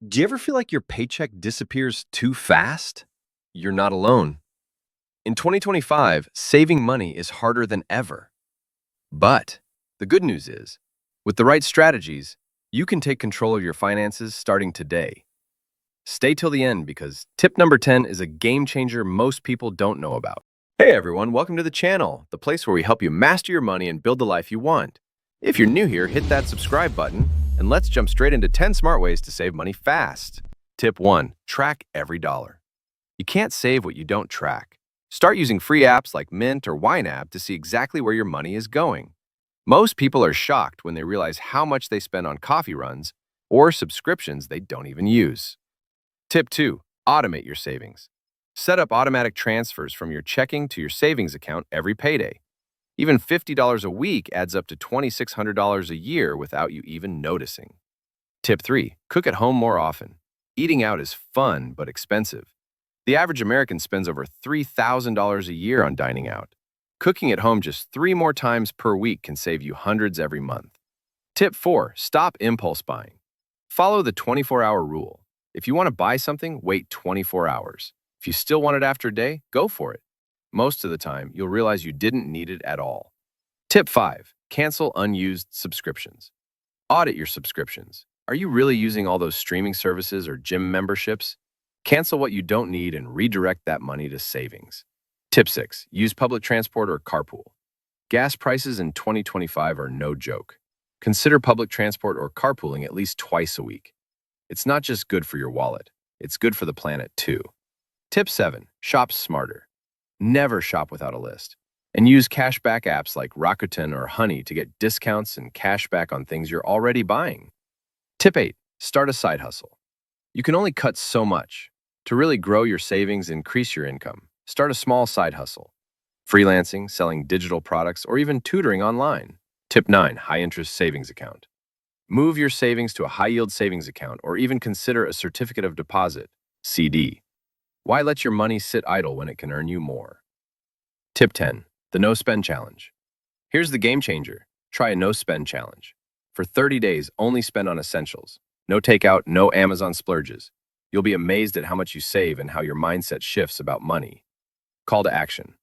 Do you ever feel like your paycheck disappears too fast? You're not alone. In 2025, saving money is harder than ever. But the good news is, with the right strategies, you can take control of your finances starting today. Stay till the end because tip number 10 is a game changer most people don't know about. Hey everyone, welcome to the channel, the place where we help you master your money and build the life you want. If you're new here, hit that subscribe button and let's jump straight into 10 smart ways to save money fast. Tip 1. Track every dollar. You can't save what you don't track. Start using free apps like Mint or YNAB to see exactly where your money is going. Most people are shocked when they realize how much they spend on coffee runs or subscriptions they don't even use. Tip 2. Automate your savings. Set up automatic transfers from your checking to your savings account every payday. Even $50 a week adds up to $2,600 a year without you even noticing. Tip 3. Cook at home more often. Eating out is fun but expensive. The average American spends over $3,000 a year on dining out. Cooking at home just 3 more times per week can save you hundreds every month. Tip 4. Stop impulse buying. Follow the 24-hour rule. If you want to buy something, wait 24 hours. If you still want it after a day, go for it. Most of the time, you'll realize you didn't need it at all. Tip 5. Cancel unused subscriptions. Audit your subscriptions. Are you really using all those streaming services or gym memberships? Cancel what you don't need and redirect that money to savings. Tip 6. Use public transport or carpool. Gas prices in 2025 are no joke. Consider public transport or carpooling at least twice a week. It's not just good for your wallet, it's good for the planet too. Tip 7. Shop smarter. Never shop without a list. And use cashback apps like Rakuten or Honey to get discounts and cashback on things you're already buying. Tip 8. Start a side hustle. You can only cut so much. To really grow your savings and increase your income, start a small side hustle. Freelancing, selling digital products, or even tutoring online. Tip 9. High-interest savings account. Move your savings to a high-yield savings account or even consider a certificate of deposit, CD. Why let your money sit idle when it can earn you more? Tip 10. The No Spend Challenge. Here's the game changer. Try a no spend challenge. For 30 days, only spend on essentials. No takeout, no Amazon splurges. You'll be amazed at how much you save and how your mindset shifts about money. Call to action.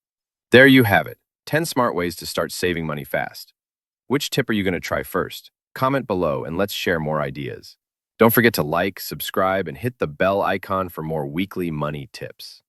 There you have it. 10 smart ways to start saving money fast. Which tip are you going to try first? Comment below and let's share more ideas. Don't forget to like, subscribe, and hit the bell icon for more weekly money tips.